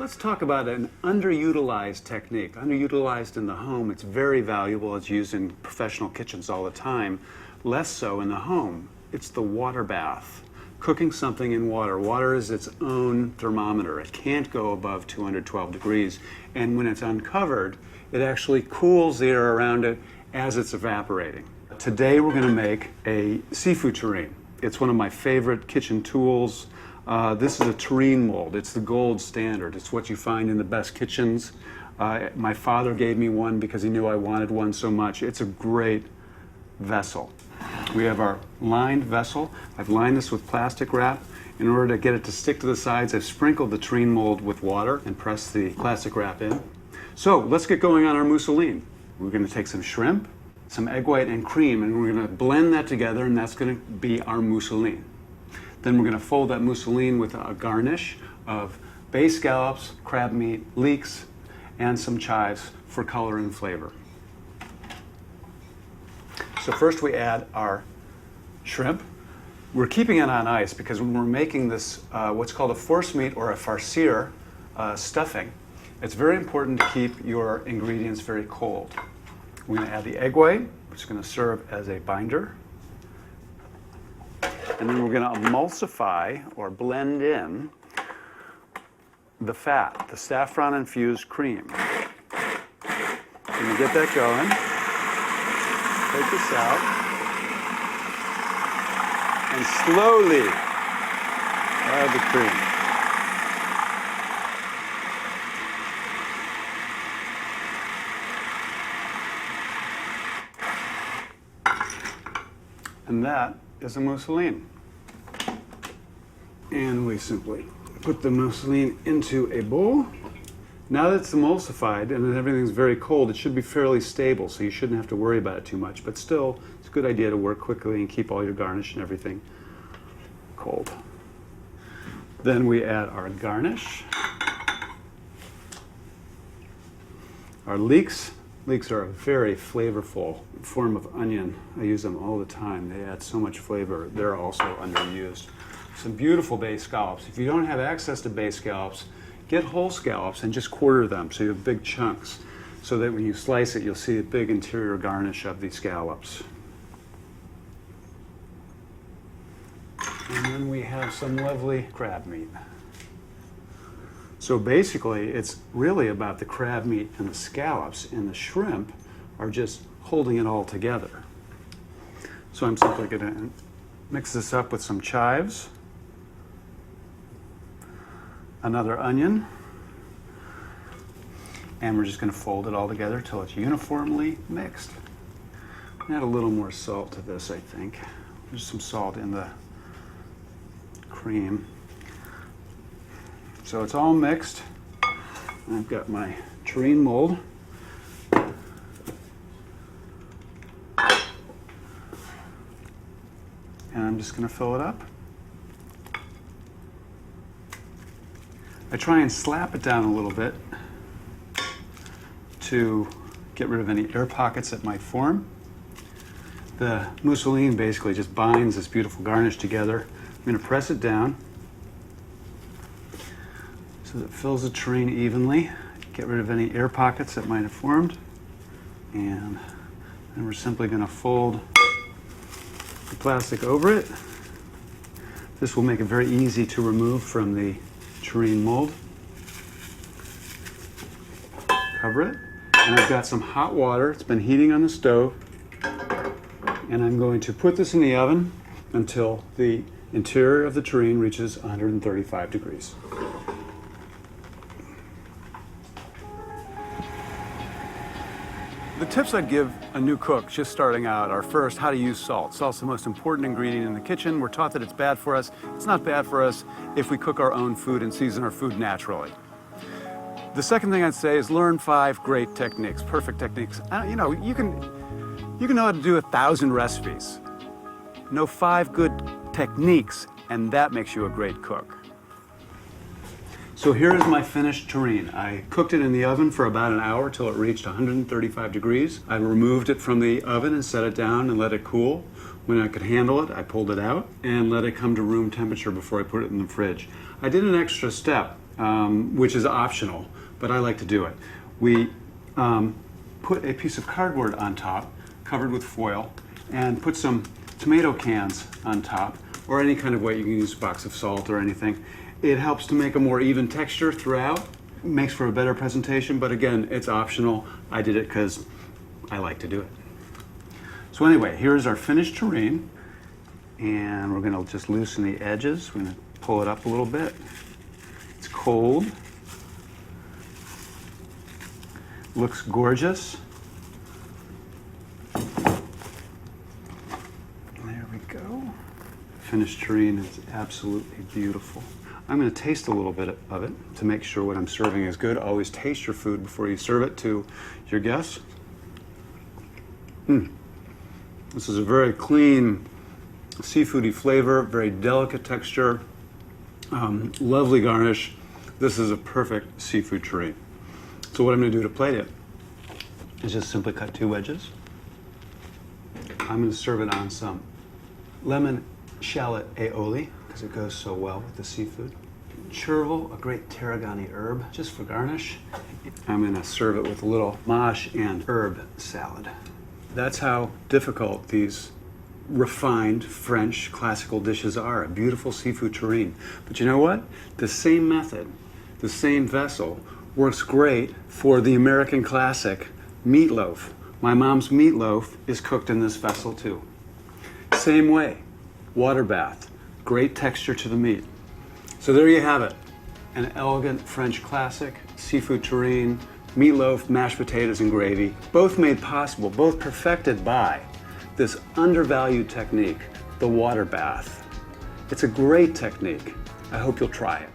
Let's talk about an underutilized technique. Underutilized in the home, it's very valuable. It's used in professional kitchens all the time. Less so in the home. It's the water bath. Cooking something in water. Water is its own thermometer. It can't go above 212 degrees. And when it's uncovered, it actually cools the air around it as it's evaporating. Today we're going to make a seafood terrine. It's one of my favorite kitchen tools. This is a terrine mold. It's the gold standard. It's what you find in the best kitchens. My father gave me one because he knew I wanted one so much. It's a great vessel. We have our lined vessel. I've lined this with plastic wrap. In order to get it to stick to the sides, I've sprinkled the terrine mold with water and pressed the plastic wrap in. So let's get going on our mussoline. We're going to take some shrimp, some egg white and cream, and we're going to blend that together, and that's going to be our mussoline. Then we're going to fold that mussoline with a garnish of bay scallops, crab meat, leeks, and some chives for color and flavor. So first we add our shrimp. We're keeping it on ice because when we're making this, what's called a force meat or a farceur stuffing, it's very important to keep your ingredients very cold. We're going to add the egg white, which is going to serve as a binder. And then we're going to emulsify or blend in the fat, the saffron-infused cream. When you get that going, take this out and slowly add the cream. And that is a mussoline. And we simply put the mussoline into a bowl. Now that it's emulsified and everything's very cold, it should be fairly stable, so you shouldn't have to worry about it too much. But still, it's a good idea to work quickly and keep all your garnish and everything cold. Then we add our garnish. Our leeks. Leeks are a very flavorful form of onion. I use them all the time. They add so much flavor. They're also underused. Some beautiful bay scallops. If you don't have access to bay scallops, get whole scallops and just quarter them so you have big chunks so that when you slice it, you'll see a big interior garnish of these scallops. And then we have some lovely crab meat. So basically, it's really about the crab meat and the scallops, and the shrimp are just holding it all together. So I'm simply going to mix this up with some chives, another onion, and we're just going to fold it all together until it's uniformly mixed. Add a little more salt to this, I think. There's some salt in the cream. So it's all mixed. I've got my terrine mold. And I'm just going to fill it up. I try and slap it down a little bit to get rid of any air pockets that might form. The mussoline basically just binds this beautiful garnish together. I'm going to press it down so that it fills the terrine evenly. Get rid of any air pockets that might have formed. And then we're simply going to fold the plastic over it. This will make it very easy to remove from the terrine mold. Cover it. And I've got some hot water. It's been heating on the stove. And I'm going to put this in the oven until the interior of the terrine reaches 135 degrees. The tips I'd give a new cook just starting out are first, how to use salt. Salt's the most important ingredient in the kitchen. We're taught that it's bad for us. It's not bad for us if we cook our own food and season our food naturally. The second thing I'd say is learn 5 great techniques, perfect techniques. You know, you can know how to do 1,000 recipes. Know 5 good techniques, and that makes you a great cook. So here is my finished terrine. I cooked it in the oven for about an hour till it reached 135 degrees. I removed it from the oven and set it down and let it cool. When I could handle it, I pulled it out and let it come to room temperature before I put it in the fridge. I did an extra step, which is optional, but I like to do it. We put a piece of cardboard on top, covered with foil, and put some tomato cans on top, or any kind of way. You can use a box of salt or anything. It helps to make a more even texture throughout, makes for a better presentation, but again, it's optional. I did it because I like to do it. So anyway, here's our finished terrine, and we're gonna just loosen the edges. We're gonna pull it up a little bit. It's cold. Looks gorgeous. There we go. Finished terrine is absolutely beautiful. I'm going to taste a little bit of it to make sure what I'm serving is good. Always taste your food before you serve it to your guests. This is a very clean, seafoody flavor, very delicate texture, lovely garnish. This is a perfect seafood terrine. So what I'm going to do to plate it is just simply cut 2 wedges. I'm going to serve it on some lemon shallot aioli, because it goes so well with the seafood. Chervil, a great tarragone herb, just for garnish. I'm going to serve it with a little mâche and herb salad. That's how difficult these refined French classical dishes are. A beautiful seafood terrine. But you know what? The same method, the same vessel, works great for the American classic meatloaf. My mom's meatloaf is cooked in this vessel too. Same way, water bath, great texture to the meat. So there you have it, an elegant French classic, seafood terrine, meatloaf, mashed potatoes, and gravy, both made possible, both perfected by this undervalued technique, the water bath. It's a great technique. I hope you'll try it.